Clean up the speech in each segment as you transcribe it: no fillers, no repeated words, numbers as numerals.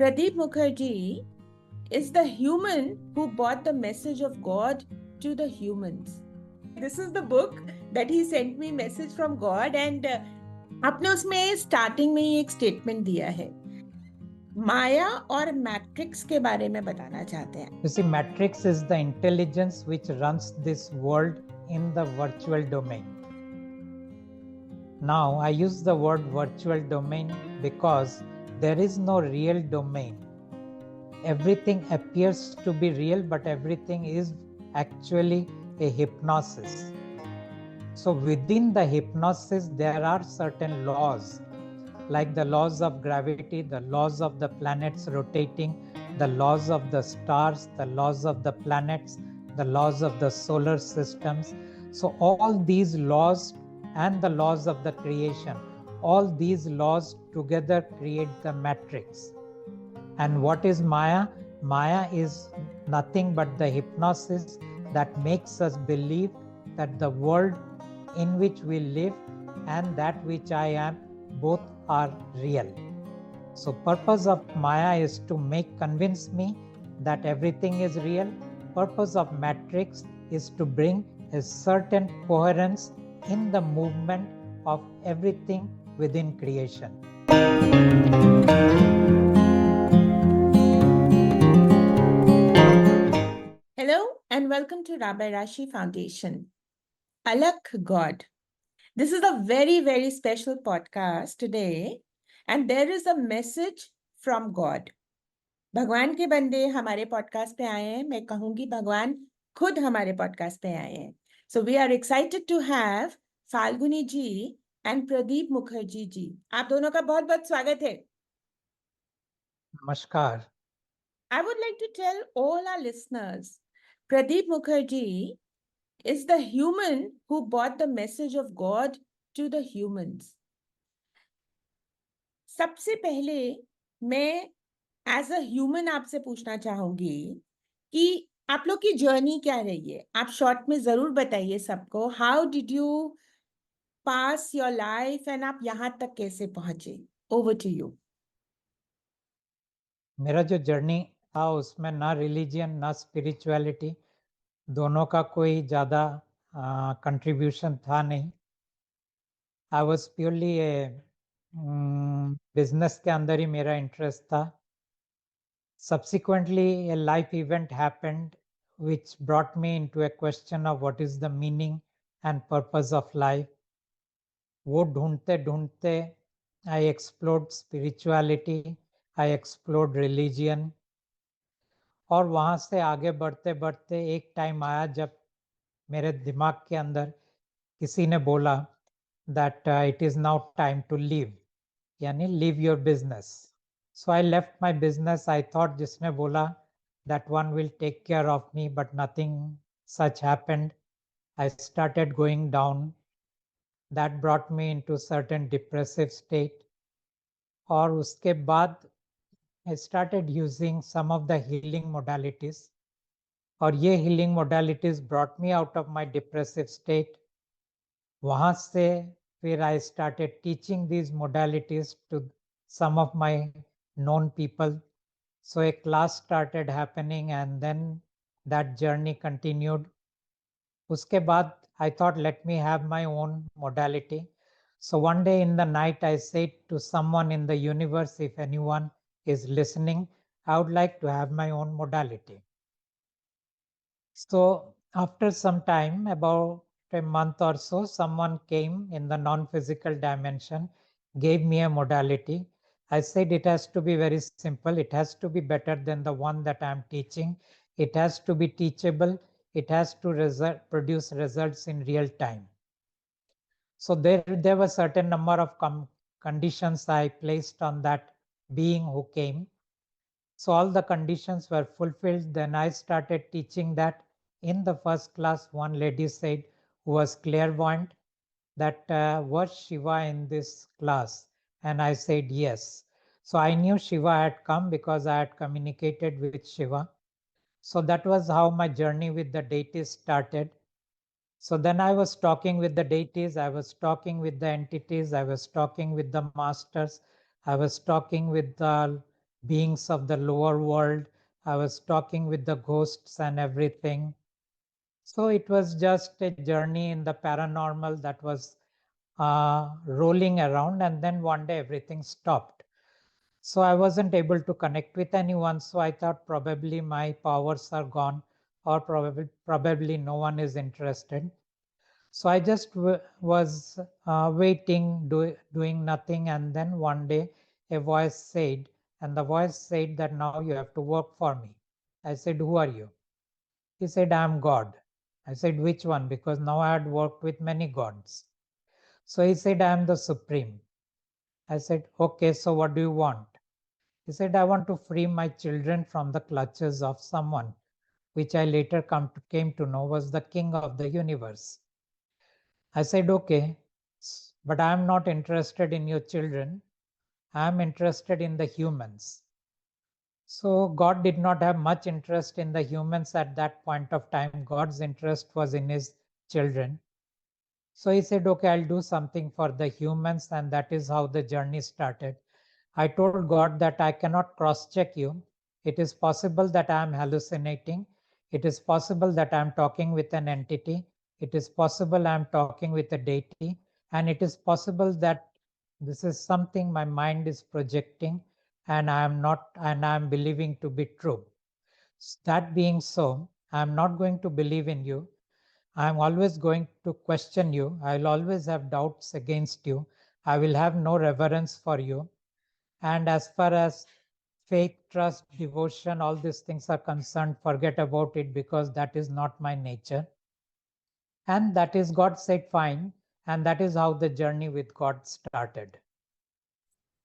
Pradip Mukherjee is the human who brought the message of God to the humans. This is the book that he sent me, message from God, and आपने उसमें starting में ही एक statement दिया है, माया और matrix के बारे में बताना चाहते हैं. You see, matrix is the intelligence which runs this world in the virtual domain. Now, I use the word virtual domain because there is no real domain. Everything appears to be real, but everything is actually a hypnosis. So within the hypnosis, there are certain laws, like the laws of gravity, the laws of the planets rotating, the laws of the stars, the laws of the planets, the laws of the solar systems. So all these laws and the laws of the creation, all these laws together create the matrix. And what is Maya? Maya is nothing but the hypnosis that makes us believe that the world in which we live and that which I am both are real. So purpose of Maya is to convince me that everything is real. Purpose of matrix is to bring a certain coherence in the movement of everything within creation. Hello and welcome to Rashi Foundation. Alak God. This is a very, very special podcast today, and there is a message from God. भगवान के बंदे हमारे podcast पे आए हैं. मैं कहूंगी भगवान खुद हमारे पॉडकास्ट पे आए हैं. So we are excited to have Falguni ji and Pradeep Mukherjee ji. आप दोनों का बहुत बहुत स्वागत है. Namaskar. I would like to tell all our listeners, Pradip Mukherjee is the human who brought the message of God to the humans. सबसे पहले मैं एज अ ह्यूमन आपसे पूछना चाहूंगी कि आप लोग की जर्नी क्या रही है. आप शॉर्ट में जरूर बताइए सबको. How did you pass your life and आप यहाँ तक कैसे पहुंचे. Over to you. मेरा जो जर्नी था उसमें ना रिलीजियन ना स्पिरिचुअलिटी दोनों का कोई ज़्यादा कंट्रीब्यूशन था नहीं. आई वॉज प्योरली बिजनेस के अंदर ही मेरा इंटरेस्ट था. Subsequently, a life event happened which brought me into a question of what is the meaning and purpose of life. वो ढूंढते ढूंढते I explored spirituality, I explored religion. और वहाँ से आगे बढ़ते बढ़ते एक टाइम आया जब मेरे दिमाग के अंदर किसी ने बोला that it is now time to live, यानी live your business. So I left my business. I thought जिसने बोला that one will take care of me, but nothing such happened. I started going down. That brought me into certain depressive state. और उसके बाद I started using some of the healing modalities. और ये healing modalities brought me out of my depressive state. वहाँ से फिर I started teaching these modalities to some of my known people. So a class started happening and then that journey continued. उसके बाद I thought, let me have my own modality. So one day in the night, I said to someone in the universe, if anyone is listening, I would like to have my own modality. So after some time, about a month or so, someone came in the non-physical dimension, gave me a modality. I said it has to be very simple. It has to be better than the one that I'm teaching. It has to be teachable. It has to produce results in real time. So there were certain number of conditions I placed on that being who came. So all the conditions were fulfilled. Then I started teaching that. In the first class, one lady said, who was clairvoyant, that was Shiva in this class? And I said, yes. So I knew Shiva had come because I had communicated with Shiva. So that was how my journey with the deities started. So then I was talking with the deities, I was talking with the entities, I was talking with the masters, I was talking with the beings of the lower world. I was talking with the ghosts and everything. So it was just a journey in the paranormal that was rolling around, and then one day everything stopped. So I wasn't able to connect with anyone. So I thought probably my powers are gone, or probably no one is interested. So I just was waiting, doing nothing. And then one day a voice said, and the voice said that now you have to work for me. I said, who are you? He said, I am God. I said, which one? Because now I had worked with many gods. So he said, I am the Supreme. I said, okay, so what do you want? He said, I want to free my children from the clutches of someone, which I later came to know was the king of the universe. I said, okay, but I am not interested in your children. I am interested in the humans. So God did not have much interest in the humans at that point of time. God's interest was in his children. So he said, okay, I'll do something for the humans. And that is how the journey started. I told God that I cannot cross check you. It is possible that I am hallucinating. It is possible that I am talking with an entity. It is possible I am talking with a deity. And it is possible that this is something my mind is projecting and I am not, and I am believing to be true. That being so, I am not going to believe in you. I am always going to question you. I will always have doubts against you. I will have no reverence for you. And as far as faith, trust, devotion, all these things are concerned, forget about it because that is not my nature. And that is God said, fine. And that is how the journey with God started.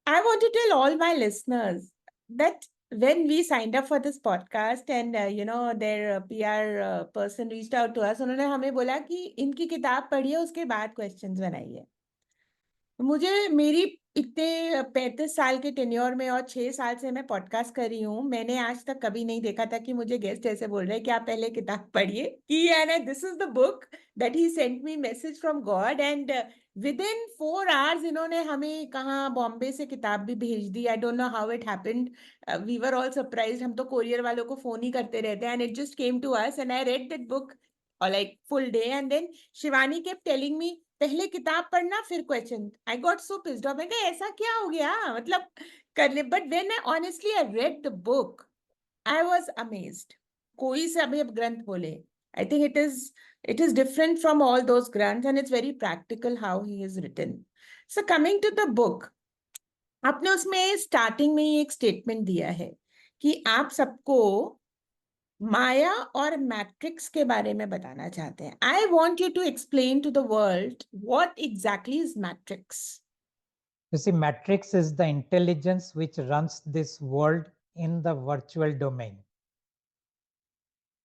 I want to tell all my listeners that when we signed up for this podcast and their PR person reached out to us, उन्होंने हमें बोला कि इनकी किताब पढ़िए उसके बाद questions बनाइए. मुझे मेरी इतने 35 साल के टेन्योर में और 6 साल से मैं पॉडकास्ट कर रही हूँ, मैंने आज तक कभी नहीं देखा था कि मुझे गेस्ट ऐसे बोल रहे हैं कि आप पहले किताब पढ़िए कि and this is the book that he sent me message from God and within 4 hours इन्होंने हमें कहाँ बॉम्बे से किताब भी भेज दी. I don't know how it happened. We were all surprised. हम तो कोरियर वालों को फोन ही करते रहते हैं and it just came to us and I read that book like full day and then Shivani kept telling me पहले किताब पढ़ना फिर question. I got so pissed off. मैं कहा ऐसा क्या हो गया मतलब करने. But when I honestly I read the book I was amazed. कोई से अभी अब ग्रंथ बोले I think it is different from all those grants and it's very practical how he is written. So coming to the book, आपने उसमें starting में ही एक स्टेटमेंट दिया है कि आप सबको माया और मैट्रिक्स के बारे में बताना चाहते हैं. I want you to explain to the world what exactly is matrix. You see, matrix is the intelligence which runs this world in the virtual domain.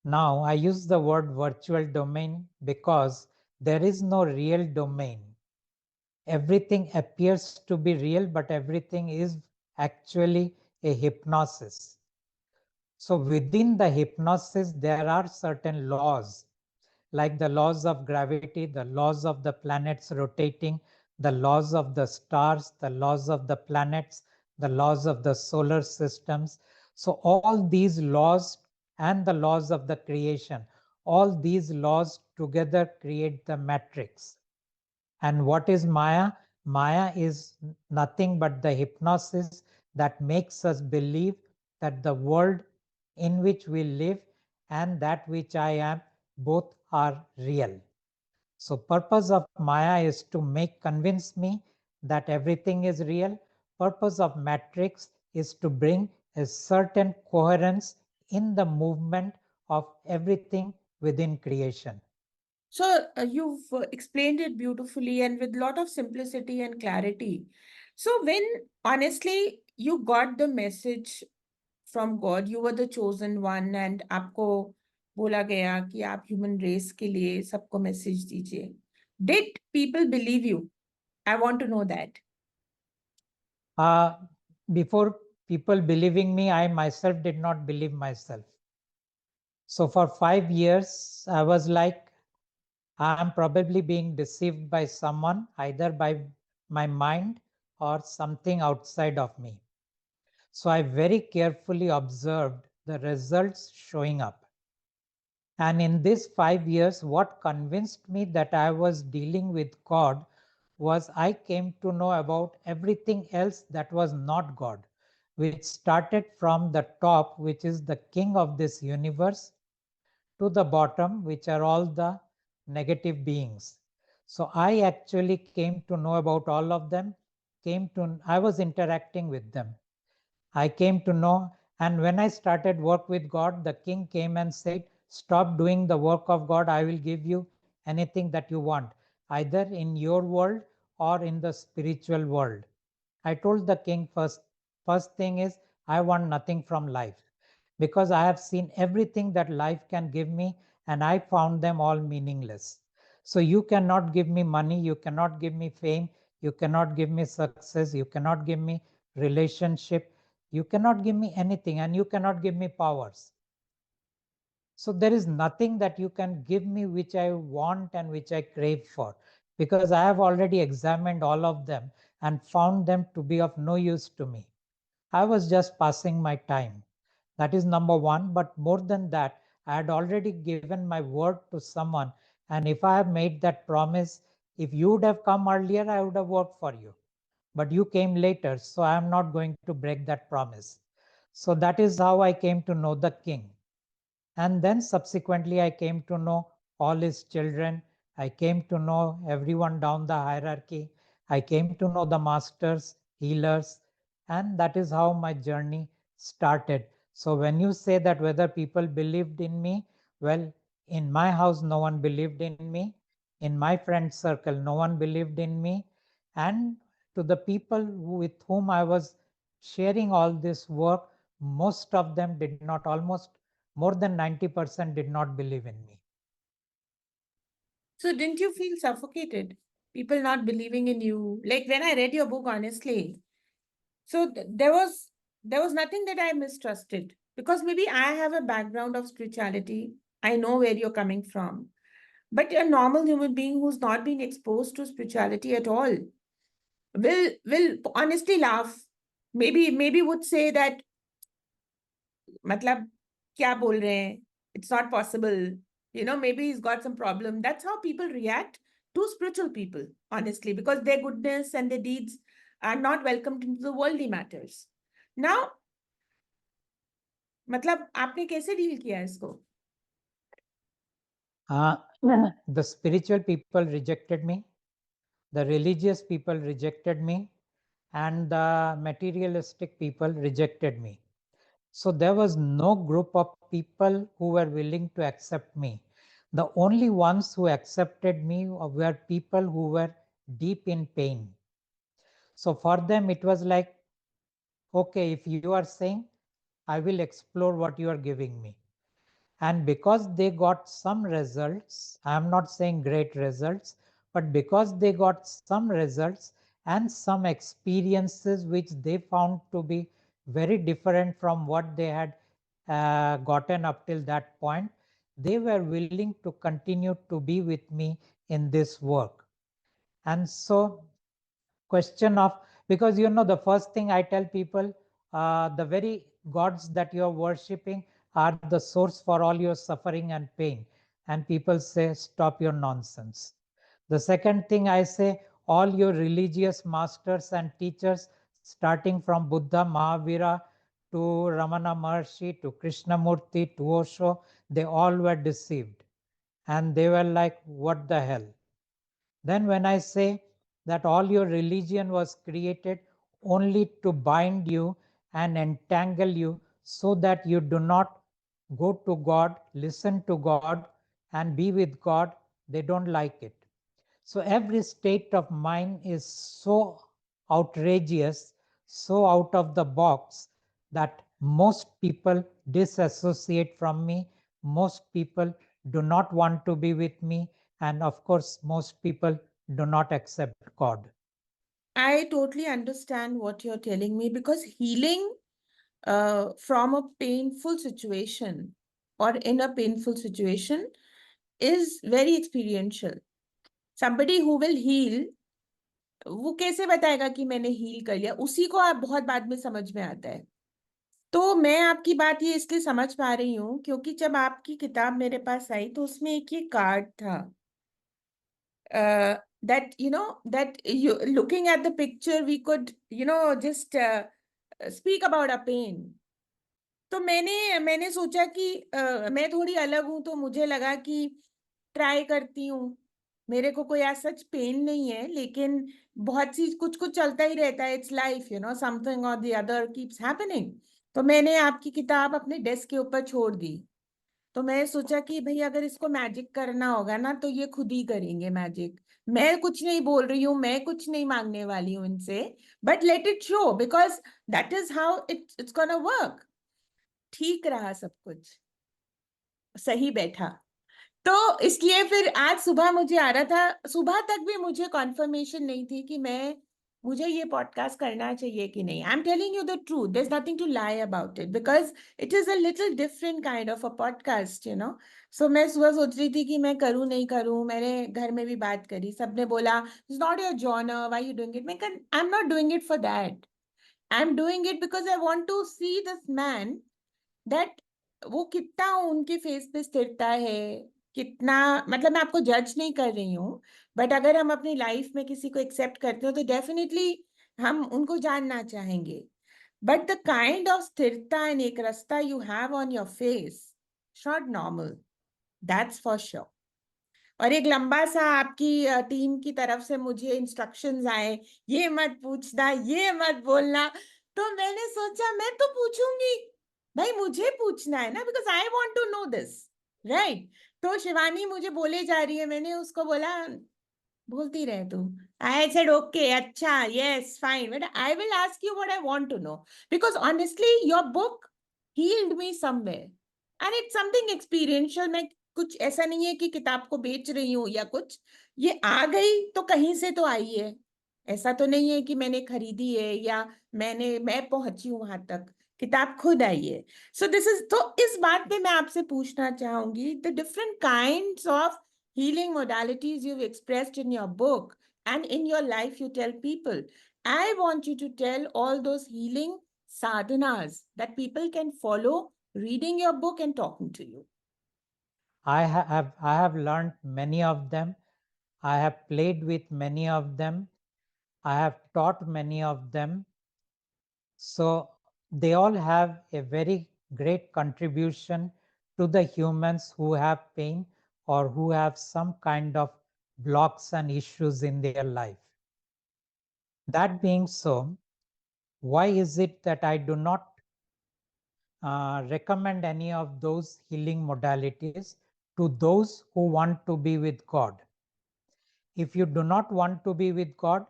Now, I use the word virtual domain because there is no real domain. Everything appears to be real, but everything is actually a hypnosis. So within the hypnosis, there are certain laws, like the laws of gravity, the laws of the planets rotating, the laws of the stars, the laws of the planets, the laws of the solar systems. So all these laws and the laws of the creation, all these laws together create the matrix. And what is Maya? Maya is nothing but the hypnosis that makes us believe that the world in which we live and that which I am both are real. So purpose of Maya is to convince me that everything is real. Purpose of matrix is to bring a certain coherence in the movement of everything within creation. So you've explained it beautifully and with a lot of simplicity and clarity. So when honestly you got the message from God, you were the chosen one and आपको बोला गया कि आप human race के लिए सबको message दीजिए. Did people believe you? I want to know that. Before people believing me, I myself did not believe myself. So for 5 years, I was like, I am probably being deceived by someone, either by my mind or something outside of me. So I very carefully observed the results showing up. And in these 5 years, what convinced me that I was dealing with God was I came to know about everything else that was not God, which started from the top, which is the king of this universe, to the bottom, which are all the negative beings. So I actually came to know about all of them, I was interacting with them. I came to know, and when I started work with God, the king came and said, stop doing the work of God. I will give you anything that you want, either in your world or in the spiritual world. I told the king, first thing is, I want nothing from life because I have seen everything that life can give me and I found them all meaningless. So you cannot give me money, you cannot give me fame, you cannot give me success, you cannot give me relationship, you cannot give me anything, and you cannot give me powers. So there is nothing that you can give me which I want and which I crave for, because I have already examined all of them and found them to be of no use to me. I was just passing my time. That is number one. But more than that, I had already given my word to someone. And if I have made that promise, if you would have come earlier, I would have worked for you. But you came later, so I am not going to break that promise. So that is how I came to know the king. And then subsequently, I came to know all his children. I came to know everyone down the hierarchy. I came to know the masters, healers, and that is how my journey started. So when you say that whether people believed in me, well, in my house, no one believed in me. In my friend circle, no one believed in me. And to the people with whom I was sharing all this work, most of them did not, almost more than 90% did not believe in me. So didn't you feel suffocated? People not believing in you. Like when I read your book, honestly, so there was nothing that I mistrusted because maybe I have a background of spirituality. I know where you're coming from. But a normal human being who's not been exposed to spirituality at all will honestly laugh. Maybe would say that मतलब क्या बोल रहे हैं? It's not possible. You know, maybe he's got some problem. That's how people react to spiritual people, honestly, because their goodness and their deeds are not welcomed into the worldly matters. Now, मतलब आपने कैसे deal किया इसको? Uh, the spiritual people rejected me, the religious people rejected me, and the materialistic people rejected me. So there was no group of people who were willing to accept me. The only ones who accepted me were people who were deep in pain. So for them, it was like, okay, if you are saying, I will explore what you are giving me. And because they got some results, I am not saying great results, but because they got some results and some experiences which they found to be very different from what they had gotten up till that point, they were willing to continue to be with me in this work. And so question of, because the first thing I tell people, the very gods that you are worshipping are the source for all your suffering and pain, and people say stop your nonsense. The second thing I say, all your religious masters and teachers, starting from Buddha, Mahavira, to Ramana Maharshi, to Krishnamurti, to Osho, they all were deceived, and they were like, what the hell? Then when I say that all your religion was created only to bind you and entangle you so that you do not go to God, listen to God, and be with God, they don't like it. So every state of mind is so outrageous, so out of the box, that most people disassociate from me. Most people do not want to be with me. And of course, most people do not accept God. I totally understand what you're telling me because healing from a painful situation or in a painful situation is very experiential. Somebody who will heal, वो कैसे बताएगा कि मैंने heal कर लिया? उसी को आप बहुत बाद में समझ में आता है. तो मैं आपकी बात ये इसलिए समझ पा रही हूँ क्योंकि जब आपकी किताब मेरे पास आई तो उसमें एक ये कार्ड था, that that you looking at the picture we could just speak about our pain. तो मैंने सोचा कि मैं थोड़ी अलग हूं, तो मुझे लगा कि ट्राई करती हूँ। मेरे को कोई ऐसा सच पेन नहीं है, लेकिन बहुत सी कुछ कुछ चलता ही रहता है। इट्स लाइफ, समथिंग और द अदर कीप्स हैपनिंग। तो मैंने आपकी किताब अपने डेस्क के ऊपर छोड़ दी। तो मैं सोचा कि भाई अगर इसको मैजिक करना होगा ना, तो ये खुद ही करेंगे मैजिक। मैं कुछ नहीं बोल रही हूँ, मैं कुछ नहीं मांगने वाली हूँ इनसे, but let it show, because that is how it's gonna work. ठीक रहा सब कुछ, सही बैठा। तो इसलिए फिर आज सुबह मुझे आ रहा था, सुबह तक भी मुझे कॉन्फर्मेशन नहीं थी कि मुझे ये पॉडकास्ट करना चाहिए कि नहीं। I am telling you the truth, there is nothing to lie about it, because it is a little different kind of a podcast. So मैं सुबह सोच रही थी कि मैं करूँ नहीं करूँ। मैंने घर में भी बात करी, सबने बोला it's not your genre, why you doing it. मैं I am not doing it for that. I am doing it because I want to see this man, that वो कितना उनके फेस पे स्थिरता है, कितना। मतलब मैं आपको जज नहीं कर रही हूँ, बट अगर हम अपनी लाइफ में किसी को एक्सेप्ट करते हो तो डेफिनेटली हम उनको जानना चाहेंगे। बट द काइंड ऑफ स्थिरता एंड एक रास्ता you have on your face, not normal, that's for sure. और एक लंबा सा आपकी टीम की तरफ से मुझे इंस्ट्रक्शंस आए, ये मत पूछना, ये मत बोलना। तो मैंने सोचा मैं तो पूछूंगी, भाई मुझे पूछना है ना, because I want to know this, right. तो शिवानी मुझे बोले जा रही है, मैंने उसको बोला बोलती रहे तू। आई सेड ओके, अच्छा, yes, fine, but I will ask you what I want to know, because honestly your book healed me somewhere and it's something experiential. मैं कुछ ऐसा नहीं है कि किताब को बेच रही हूँ या कुछ, ये आ गई तो कहीं से तो आई है। ऐसा तो नहीं है कि मैंने खरीदी है या मैं पहुंची हूं वहां तक, किताब खुद आई है। सो दिस इज, तो इस बात पे मैं आपसे पूछना चाहूंगी, the different kinds of healing modalities you've expressed in your book and in your life you tell people. I want you to tell all those healing sadhanas that people can follow reading your book and talking to you. I have learned many of them. I have played with many of them. I have taught many of them. So they all have a very great contribution to the humans who have pain or who have some kind of blocks and issues in their life. That being so, why is it that I do not recommend any of those healing modalities to those who want to be with God? If you do not want to be with God,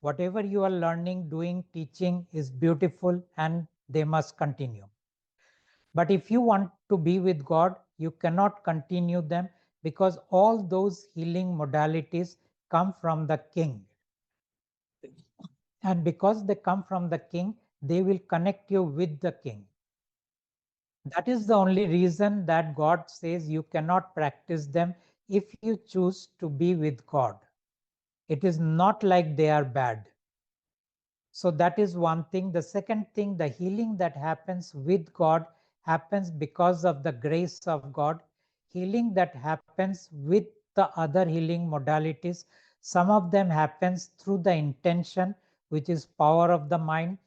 whatever you are learning, doing, teaching is beautiful and they must continue. But if you want to be with God, you cannot continue them because all those healing modalities come from the King. And because they come from the King, they will connect you with the King. That is the only reason that God says you cannot practice them if you choose to be with God. It is not like they are bad. So that is one thing. The second thing, the healing that happens with God happens because of the grace of God. Healing that happens with the other healing modalities, some of them happens through the intention, which is power of the mind.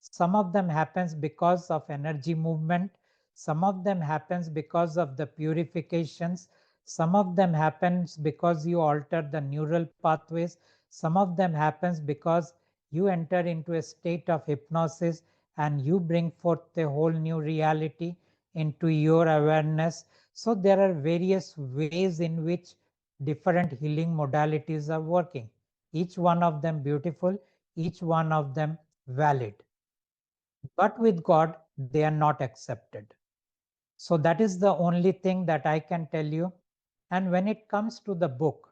Some of them happens because of energy movement. Some of them happens because of the purifications. Some of them happens because you alter the neural pathways. Some of them happens because you enter into a state of hypnosis and you bring forth a whole new reality into your awareness. So there are various ways in which different healing modalities are working. Each one of them beautiful, each one of them valid. But with God, they are not accepted. So that is the only thing that I can tell you. And when it comes to the book,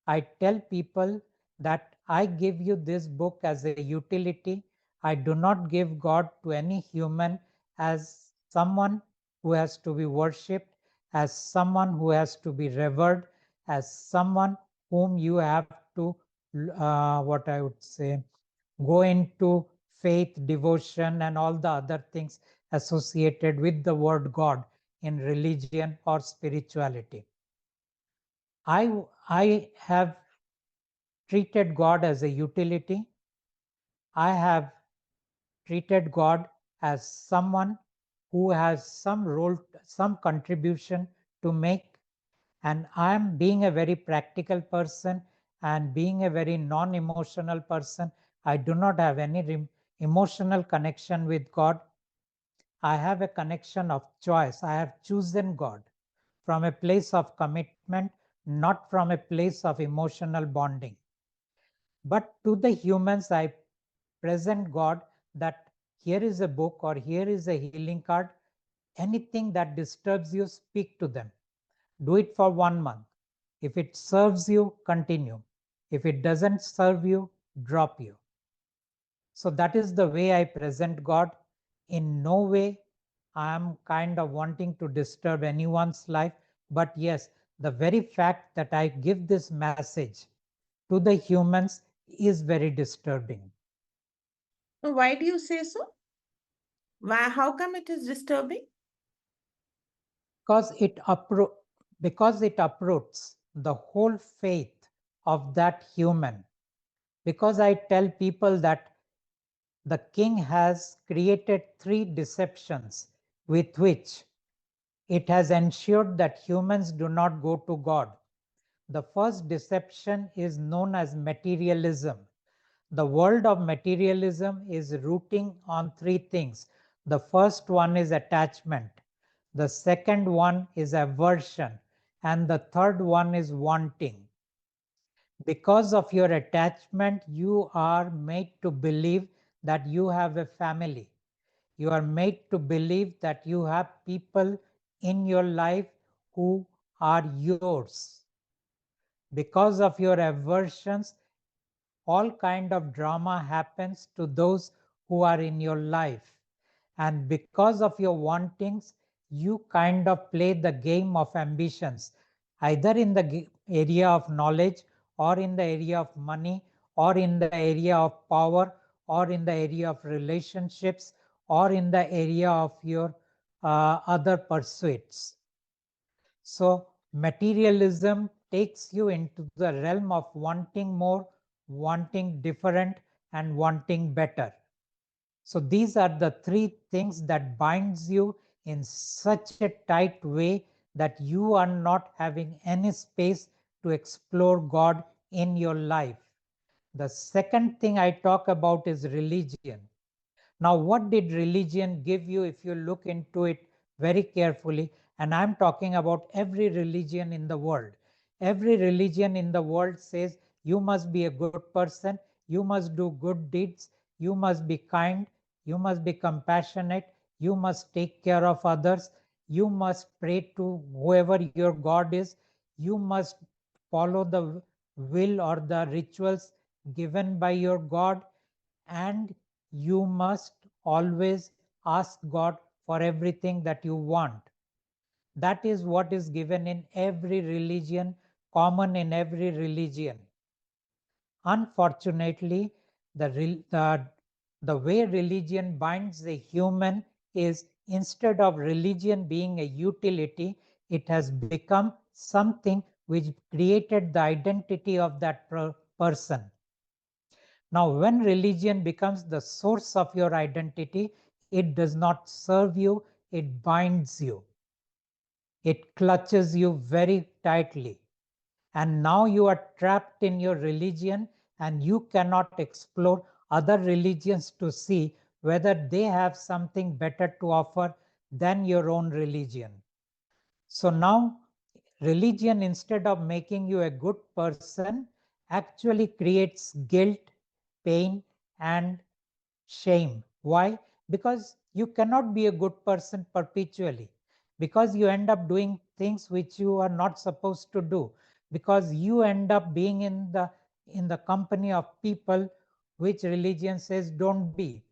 I tell people that I give you this book as a utility. I do not give God to any human as someone who has to be worshipped, as someone who has to be revered, as someone whom you have to, what I would say, go into faith, devotion, and all the other things associated with the word God in religion or spirituality. I have treated God as a utility. I have treated God as someone who has some role, some contribution to make. And I am being a very practical person and being a very non emotional person. I do not have any emotional connection with God. I have a connection of choice. I have chosen God from a place of commitment, not from a place of emotional bonding. But to the humans, I present God that here is a book or here is a healing card. Anything that disturbs you, speak to them. Do it for 1 month. If it serves you, continue. If it doesn't serve you, drop you. So that is the way I present God. In no way I am kind of wanting to disturb anyone's life. But yes, the very fact that I give this message to the humans is very disturbing. Why do you say so? Why? How come it is disturbing? Because because it uproots the whole faith of that human. Because I tell people that the king has created 3 deceptions with which it has ensured that humans do not go to God. The first deception is known as materialism. The world of materialism is rooting on 3 things. The first one is attachment, the second one is aversion, and the third one is wanting. Because of your attachment, you are made to believe that you have a family. You are made to believe that you have people in your life who are yours. Because of your aversions, all kind of drama happens to those who are in your life. And because of your wantings, you kind of play the game of ambitions, either in the area of knowledge, or in the area of money, or in the area of power, or in the area of relationships, or in the area of your other pursuits. So materialism takes you into the realm of wanting more, wanting different, and wanting better. So these are the 3 things that binds you in such a tight way that you are not having any space to explore God in your life. The second thing I talk about is religion. Now, what did religion give you if you look into it very carefully? And I'm talking about every religion in the world. Every religion in the world says you must be a good person, you must do good deeds, you must be kind, you must be compassionate, you must take care of others, you must pray to whoever your God is, you must follow the will or the rituals given by your God, and you must always ask God for everything that you want. That is what is given in every religion, common in every religion. Unfortunately, the way religion binds the human is, instead of religion being a utility, it has become something which created the identity of that person. Now, when religion becomes the source of your identity, it does not serve you, it binds you. It clutches you very tightly. And now you are trapped in your religion, and you cannot explore other religions to see whether they have something better to offer than your own religion. So now religion, instead of making you a good person, actually creates guilt, pain, and shame. Why? Because you cannot be a good person perpetually, because you end up doing things which you are not supposed to do, because you end up being in the company of people which religion says don't be.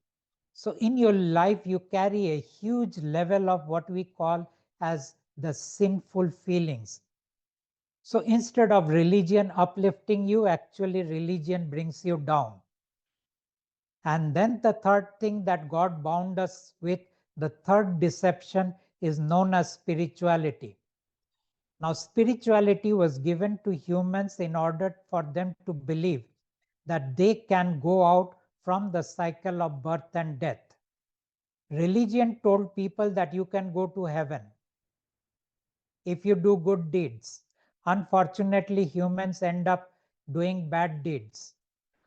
So in your life you carry a huge level of what we call as the sinful feelings. So instead of religion uplifting you, actually religion brings you down. And then the third thing that God bound us with, The third deception is known as spirituality. Now, spirituality was given to humans in order for them to believe that they can go out from the cycle of birth and death. Religion told people that you can go to heaven if you do good deeds. Unfortunately, humans end up doing bad deeds.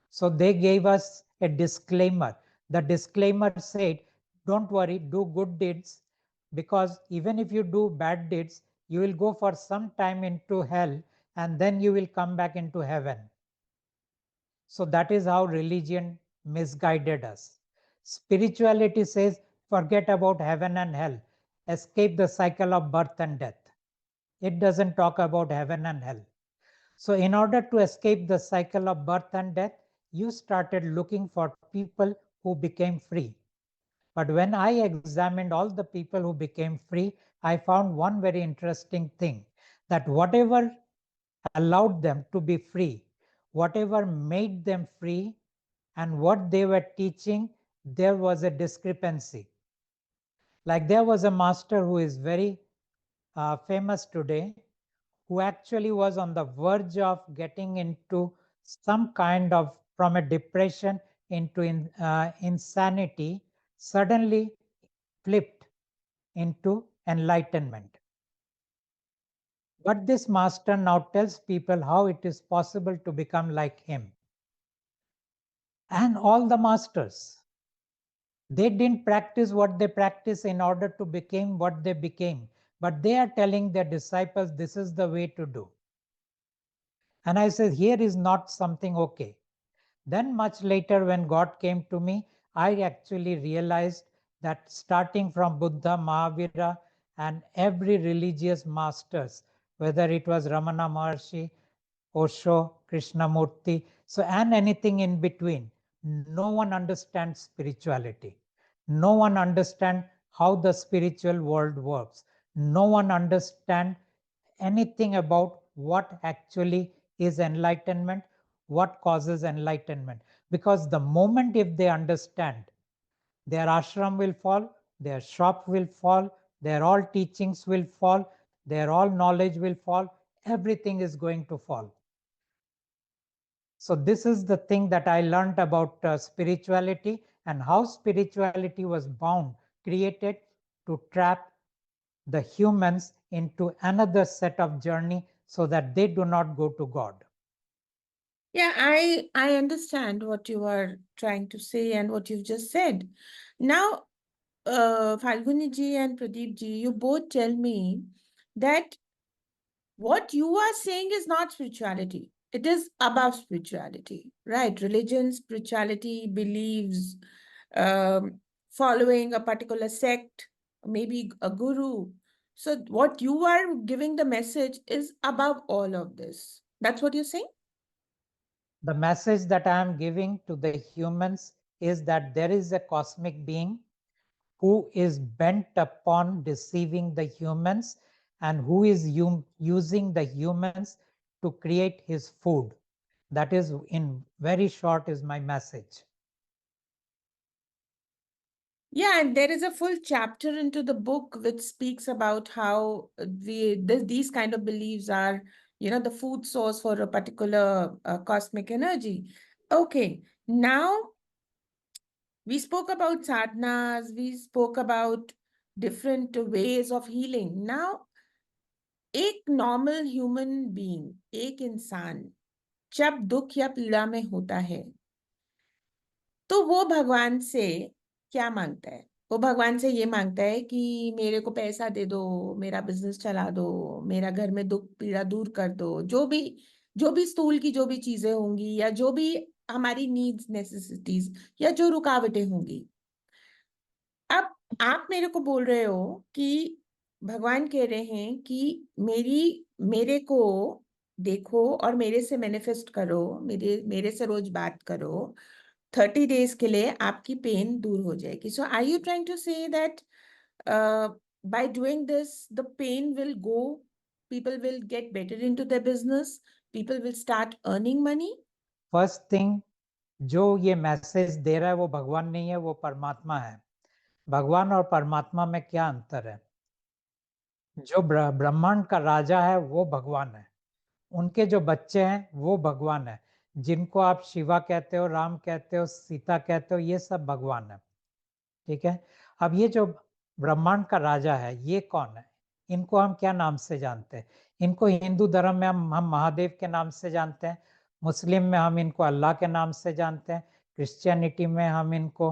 So they gave us a disclaimer. The disclaimer said, don't worry, do good deeds, because even if you do bad deeds, you will go for some time into hell and then you will come back into heaven. So that is how religion misguided us. Spirituality says, forget about heaven and hell, escape the cycle of birth and death. It doesn't talk about heaven and hell. So in order to escape the cycle of birth and death, you started looking for people who became free. But when I examined all the people who became free, I found one very interesting thing, that whatever allowed them to be free, whatever made them free, and what they were teaching, there was a discrepancy. Like there was a master who is very famous today, who actually was on the verge of getting into some kind of, from a depression into insanity, suddenly flipped into enlightenment. But this master now tells people how it is possible to become like him. And all the masters, they didn't practice what they practice in order to become what they became, but they are telling their disciples this is the way to do. And I said, here is not something okay. Then much later when God came to me, I actually realized that starting from Buddha, Mahavira, and every religious masters, whether it was Ramana Maharshi, Osho, Krishnamurti, so and anything in between, no one understands spirituality. No one understands how the spiritual world works. No one understands anything about what actually is enlightenment, what causes enlightenment. Because the moment if they understand, their ashram will fall, their shop will fall, their all teachings will fall, their all knowledge will fall, everything is going to fall. So this is the thing that I learned about spirituality, and how spirituality was bound, created to trap the humans into another set of journey so that they do not go to God. Yeah, I understand what you are trying to say and what you've just said. Now, Falguni ji and Pradeep ji, you both tell me that what you are saying is not spirituality. It is above spirituality, right? Religion, spirituality, beliefs, um, following a particular sect, maybe a guru. So what you are giving the message is above all of this. That's what you're saying? The message that I am giving to the humans is that there is a cosmic being who is bent upon deceiving the humans and who is using the humans to create his food. That is, in very short, is my message. Yeah, and there is a full chapter into the book which speaks about how these kind of beliefs are, the food source for a particular cosmic energy. Okay, now we spoke about sadhanas, we spoke about different ways of healing. Now, एक normal human being एक इंसान जब दुख या पीड़ा में होता है तो वो भगवान से क्या मांगता है? वो भगवान से ये मांगता है कि मेरे को पैसा दे दो, मेरा बिजनेस चला दो, मेरा घर में दुख पीड़ा दूर कर दो, जो भी स्थूल की जो भी चीजें होंगी या जो भी हमारी नीड्स नेसेसिटीज या जो रुकावटें होंगी। अब आप मेरे को बोल रहे हो कि भगवान कह रहे हैं कि मेरे को देखो और मेरे से मैनिफेस्ट करो, मेरे मेरे से रोज बात करो, 30 days के लिए आपकी पेन दूर हो जाएगी। So are you trying to say that by doing this the pain will go, people will get better into their business, people will start earning money? First thing, जो ये मैसेज दे रहा है वो भगवान नहीं है, वो परमात्मा है। भगवान और परमात्मा में क्या अंतर है? जो ब्रह्मांड का राजा है वो भगवान है, उनके जो बच्चे हैं वो भगवान है, जिनको आप शिवा कहते हो, राम कहते हो, सीता कहते हो, ये सब भगवान है। ठीक है। अब ये जो ब्रह्मांड का राजा है ये कौन है? इनको हम क्या नाम से जानते हैं? इनको हिंदू धर्म में हम महादेव के नाम से जानते हैं, मुस्लिम में हम इनको अल्लाह के नाम से जानते हैं, क्रिश्चियनिटी में हम इनको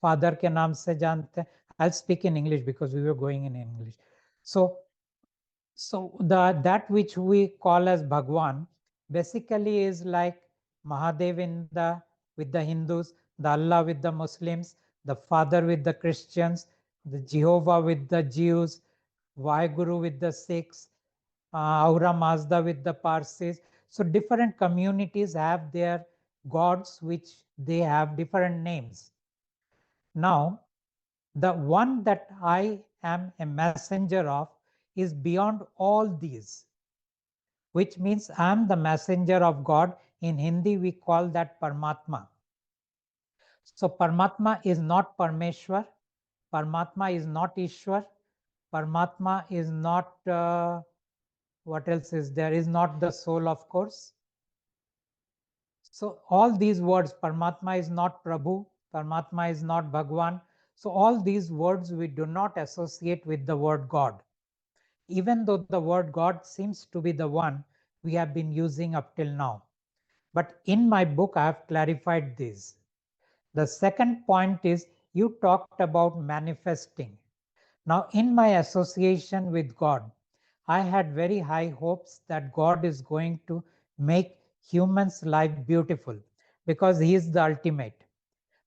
फादर के नाम से जानते हैं। I speak in English because we were going in English. So that which we call as Bhagwan basically is like Mahadev in the with the Hindus, the Allah with the Muslims, the Father with the Christians, the Jehovah with the Jews, Vaheguru with the Sikhs, Aura Mazda with the Parsis. So different communities have their gods which they have different names. Now, the one that I am a messenger of is beyond all these, which means I am the messenger of God. In Hindi, we call that Paramatma. So, Paramatma is not Parmeshwar, Paramatma is not Ishwar, Paramatma is not, what else is there? Is not the soul, of course. So, all these words, Paramatma is not Prabhu, Paramatma is not Bhagwan. So, all these words we do not associate with the word God, even though the word God seems to be the one we have been using up till now. But in my book, I have clarified this. The second point is you talked about manifesting. Now, in my association with God, I had very high hopes that God is going to make humans' life beautiful because He is the ultimate.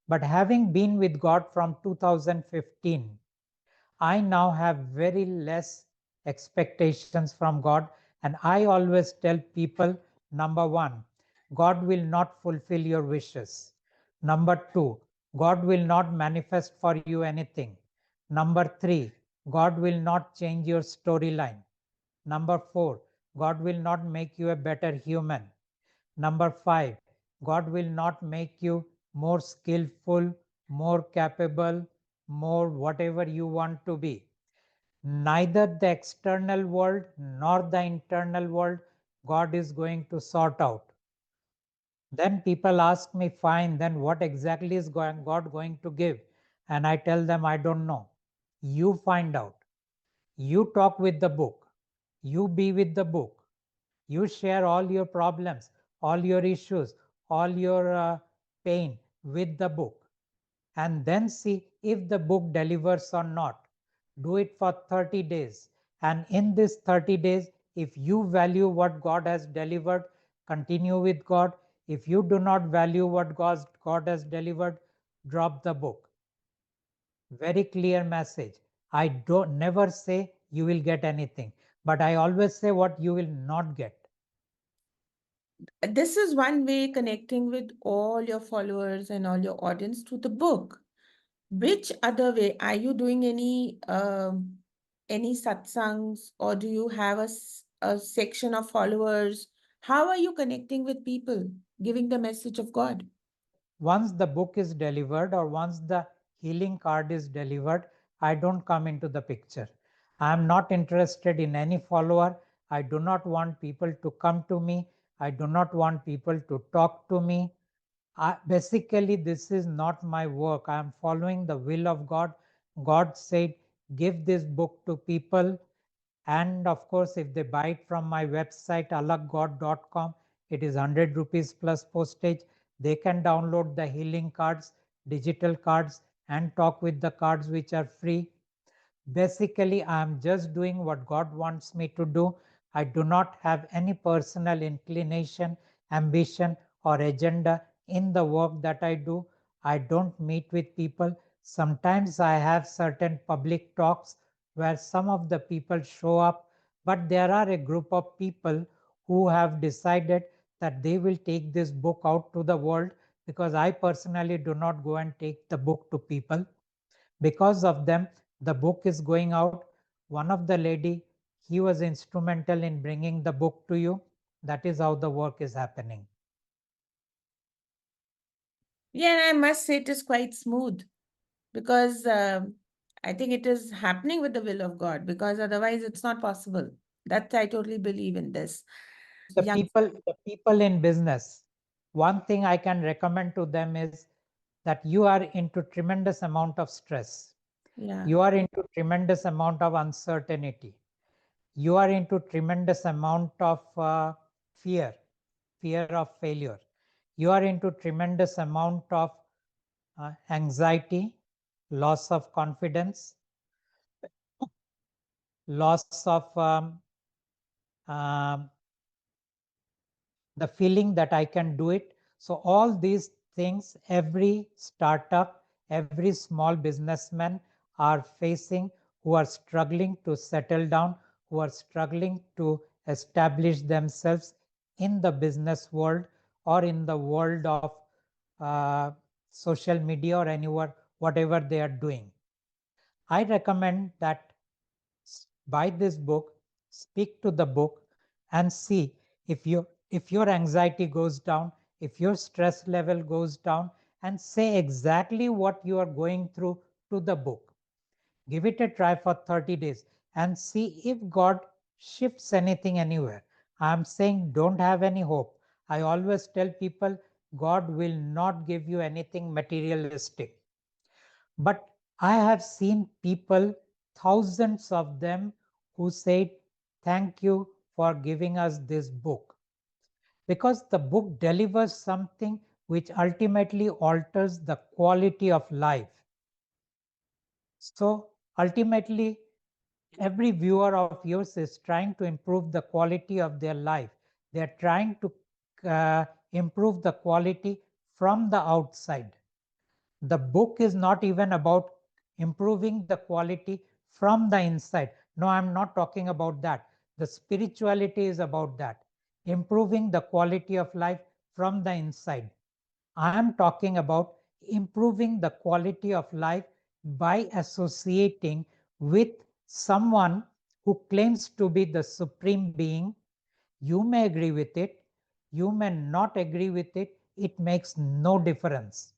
But having been with God from 2015, I now have very less expectations from God, and I always tell people number one, God will not fulfill your wishes. Number two, God will not manifest for you anything. Number three, God will not change your storyline. Number four, God will not make you a better human. Number five, God will not make you more skillful, more capable, more whatever you want to be. Neither the external world nor the internal world God is going to sort out. Then people ask me, fine, then what exactly is God going to give? And I tell them, I don't know. You find out. You talk with the book. You be with the book. You share all your problems, all your issues, all your pain with the book, and then see if the book delivers or not. Do it for 30 days. And in this 30 days, if you value what God has delivered, continue with God. If you do not value what God has delivered, drop the book. Very clear message. I don't never say you will get anything, but I always say what you will not get. This is one way connecting with all your followers and all your audience through the book. Which other way? Are you doing any satsangs, or do you have a section of followers? How are you connecting with people, giving the message of God? Once the book is delivered or once the healing card is delivered, I don't come into the picture. I am not interested in any follower. I do not want people to come to me. I do not want people to talk to me. Basically, this is not my work. I am following the will of God. God said, give this book to people. And of course, if they buy it from my website, alaggod.com, it is 100 rupees plus postage. They can download the healing cards, digital cards, and talk with the cards which are free. Basically, I am just doing what God wants me to do. I do not have any personal inclination, ambition, or agenda in the work that I do. I don't meet with people. Sometimes I have certain public talks where some of the people show up, but there are a group of people who have decided that they will take this book out to the world, because I personally do not go and take the book to people. Because of them, the book is going out. One of the lady, he was instrumental in bringing the book to you. That is how the work is happening. Yeah, and I must say it is quite smooth. because I think it is happening with the will of God, because otherwise it's not possible. That I totally believe in this. Young, The people in business, one thing I can recommend to them is that you are into tremendous amount of stress. yeah, You are into tremendous amount of uncertainty. You are into tremendous amount of fear, fear of failure. You are into tremendous amount of anxiety, loss of confidence, loss of um, the feeling that I can do it. So all these things, every startup, every small businessman are facing, who are struggling to settle down, who are struggling to establish themselves in the business world or in the world of uh, social media or anywhere, whatever they are doing. I recommend that buy this book, speak to the book, and see if your anxiety goes down, if your stress level goes down, and say exactly what you are going through to the book. Give it a try for 30 days and see if God shifts anything anywhere. I'm saying don't have any hope. I always tell people God will not give you anything materialistic. But I have seen people, thousands of them, who said, "Thank you for giving us this book." Because the book delivers something which ultimately alters the quality of life. So ultimately, every viewer of yours is trying to improve the quality of their life. They are trying to improve the quality from the outside. The book is not even about improving the quality from the inside. No, I'm not talking about that. The spirituality is about that, improving the quality of life from the inside. I am talking about improving the quality of life by associating with someone who claims to be the supreme being. You may agree with it, you may not agree with it, it makes no difference,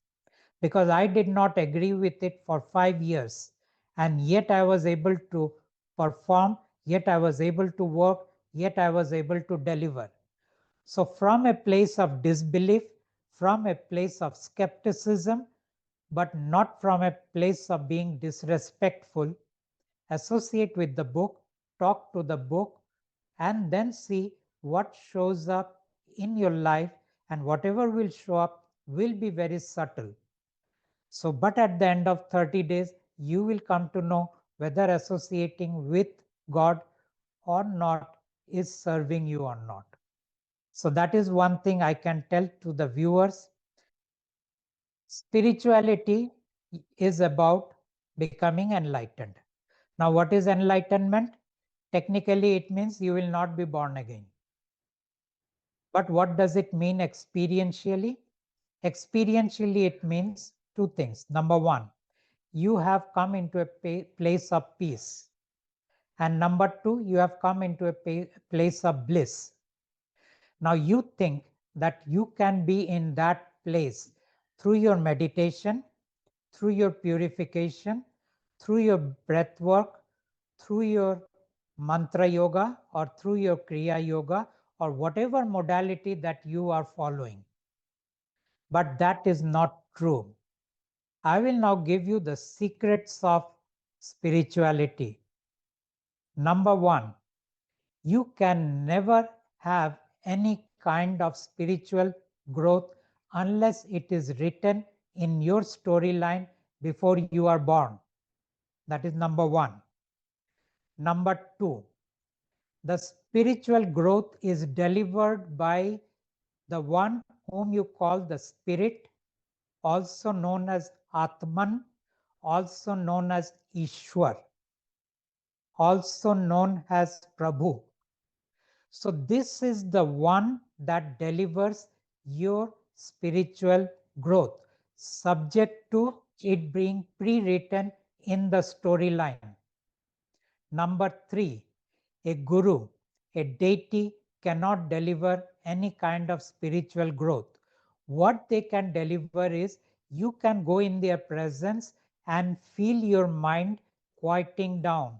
because I did not agree with it for 5 years, and yet I was able to perform, yet I was able to work, yet I was able to deliver. So, from a place of disbelief, from a place of skepticism, but not from a place of being disrespectful, associate with the book, talk to the book, and then see what shows up in your life, and whatever will show up will be very subtle. So, but at the end of 30 days, you will come to know whether associating with God or not is serving you or not. So, that is one thing I can tell to the viewers. Spirituality is about becoming enlightened. Now, what is enlightenment? Technically, it means you will not be born again. But what does it mean experientially? Experientially, it means two things. Number one, you have come into a place of peace. And number two, you have come into a place of bliss. Now you think that you can be in that place through your meditation, through your purification, through your breath work, through your mantra yoga, or through your kriya yoga, or whatever modality that you are following. But that is not true. I will now give you the secrets of spirituality. Number one, you can never have any kind of spiritual growth unless it is written in your storyline before you are born. That is number one. Number two, the spiritual growth is delivered by the one whom you call the spirit, also known as Atman, also known as Ishwar, also known as Prabhu. So this is the one that delivers your spiritual growth, subject to it being pre-written in the storyline. Number three, a guru, a deity cannot deliver any kind of spiritual growth. What they can deliver is you can go in their presence and feel your mind quieting down.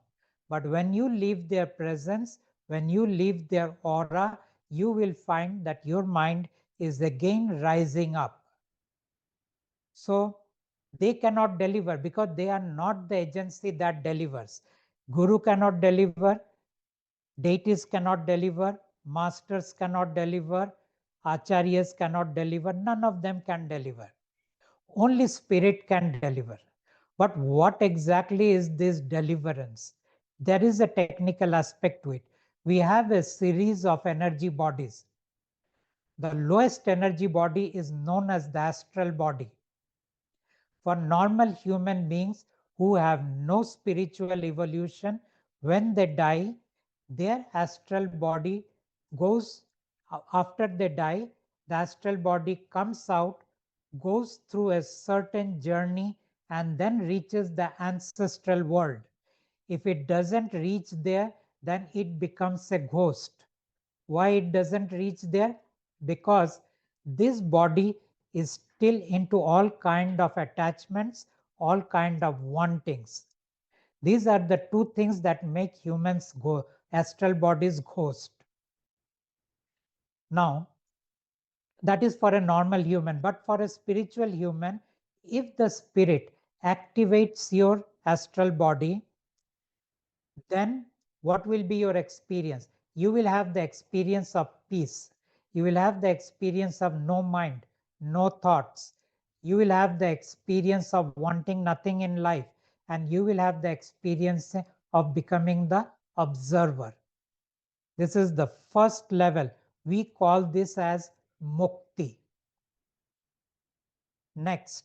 But when you leave their presence, when you leave their aura, you will find that your mind is again rising up. So they cannot deliver because they are not the agency that delivers. Guru cannot deliver, deities cannot deliver, masters cannot deliver, acharyas cannot deliver, none of them can deliver. Only spirit can deliver. But what exactly is this deliverance? There is a technical aspect to it. We have a series of energy bodies. The lowest energy body is known as the astral body. For normal human beings who have no spiritual evolution, when they die, their astral body goes, after they die, the astral body comes out, goes through a certain journey, and then reaches the ancestral world. If it doesn't reach there, then it becomes a ghost. Why it doesn't reach there? Because this body is still into all kind of attachments, all kind of wantings. These are the two things that make humans go astral bodies ghost. Now that is for a normal human, but for a spiritual human, if the spirit activates your astral body, then what will be your experience? You will have the experience of peace. You will have the experience of no mind, no thoughts. You will have the experience of wanting nothing in life, and you will have the experience of becoming the observer. This is the first level. We call this as mukti. Next,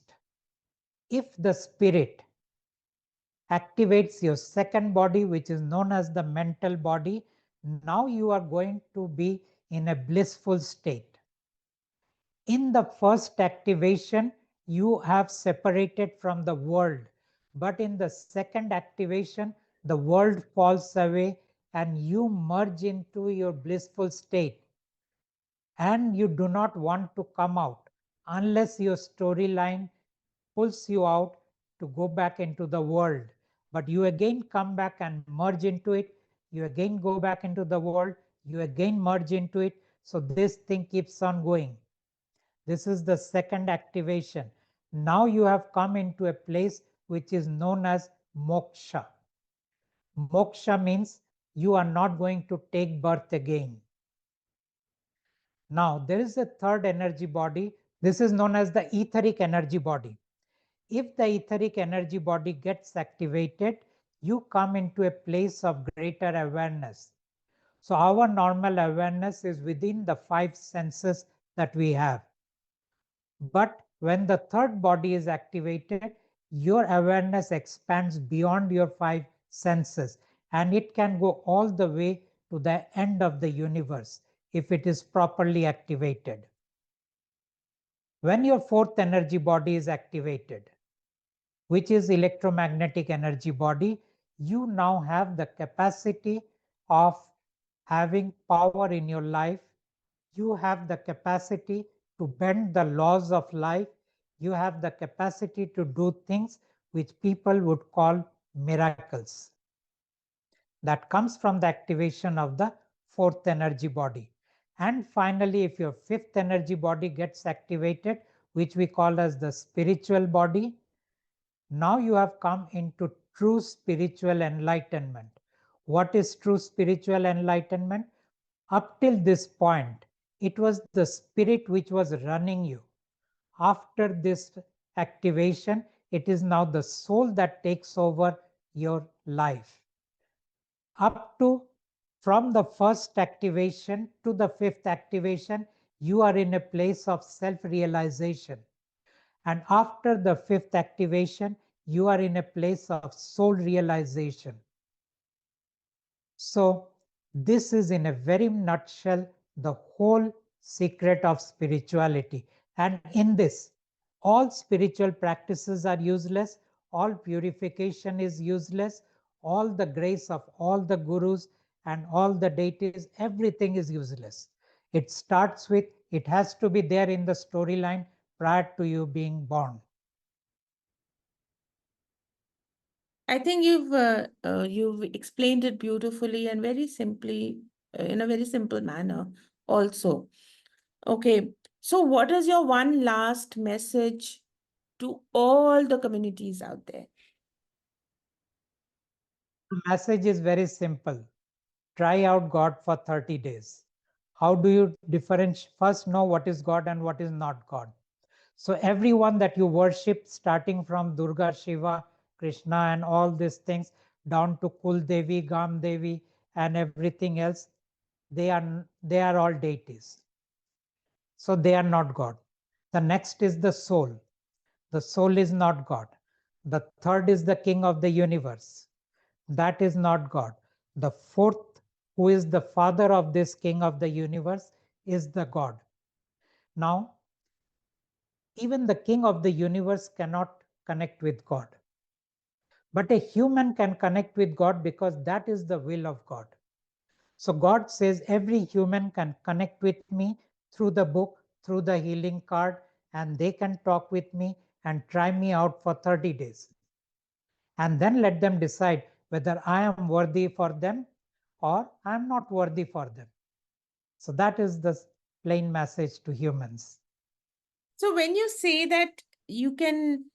if the spirit activates your second body, which is known as the mental body, now you are going to be in a blissful state. In the first activation, you have separated from the world. But in the second activation, the world falls away and you merge into your blissful state. And you do not want to come out unless your storyline pulls you out to go back into the world. But you again come back and merge into it. You again go back into the world. You again merge into it. So this thing keeps on going. This is the second activation. Now you have come into a place which is known as moksha. Moksha means you are not going to take birth again. Now there is a third energy body. This is known as the etheric energy body. If the etheric energy body gets activated, you come into a place of greater awareness. So our normal awareness is within the five senses that we have. But when the third body is activated, your awareness expands beyond your five senses, and it can go all the way to the end of the universe if it is properly activated. When your fourth energy body is activated, which is electromagnetic energy body, you now have the capacity of having power in your life. You have the capacity to bend the laws of life. You have the capacity to do things which people would call miracles. That comes from the activation of the fourth energy body. And finally, if your fifth energy body gets activated, which we call as the spiritual body, now you have come into true spiritual enlightenment. What is true spiritual enlightenment? Up till this point, it was the spirit which was running you. After this activation, it is now the soul that takes over your life. Up to from the first activation to the fifth activation, you are in a place of self-realization. And after the fifth activation, you are in a place of soul realization. So this is in a very nutshell the whole secret of spirituality. And in this, all spiritual practices are useless, all purification is useless, all the grace of all the gurus and all the deities, everything is useless. It starts with, it has to be there in the storyline prior to you being born. I think you've explained it beautifully and very simply, in a very simple manner also. Okay, so what is your one last message to all the communities out there? The message is very simple. Try out God for 30 days. How do you differentiate? First, know what is God and what is not God. So, everyone that you worship, starting from Durga, Shiva, Krishna, and all these things, down to Kul Devi, Gam Devi, and everything else, they are all deities. So, they are not God. The next is the soul. The soul is not God. The third is the king of the universe. That is not God. The fourth, who is the father of this king of the universe, is the God. Now, even the king of the universe cannot connect with God. But a human can connect with God because that is the will of God. So God says every human can connect with me through the book, through the healing card, and they can talk with me and try me out for 30 days. And then let them decide whether I am worthy for them or I am not worthy for them. So that is the plain message to humans. So when you say that you can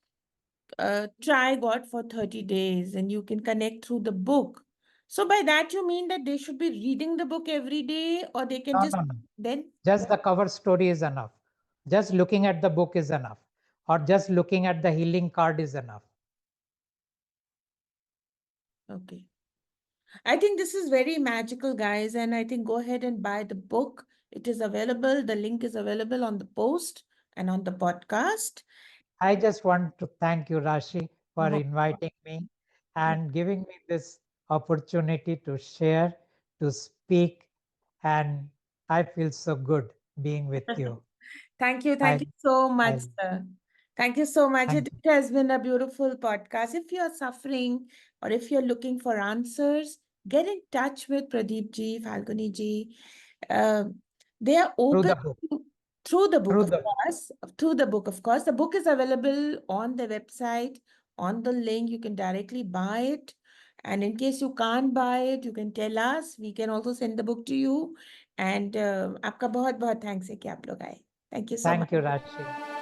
try God for 30 days and you can connect through the book, so by that you mean that they should be reading the book every day, or they can No, just no, no. then? Just the cover story is enough. Just looking at the book is enough. Or just looking at the healing card is enough. Okay. I think this is very magical, guys, and I think go ahead and buy the book. It is available. The link is available on the post and on the podcast. I just want to thank you, Rashi, for Oh, inviting me and giving me this opportunity to share, to speak, and I feel so good being with you. thank you. Thank I, you so much, I sir. Thank you so much. thank It you. has been a beautiful podcast. If you're suffering or if you're looking for answers, get in touch with Pradip ji, Falguni ji. Um, they are Through open the book. to, through the book, Through of the book. course. Through the book, of course. The book is available on the website, on the link. You can directly buy it. And in case you can't buy it, you can tell us. We can also send the book to you. And आपका बहुत बहुत thanks है कि आप लोग आए. Thank you so Thank you, much. Rashi.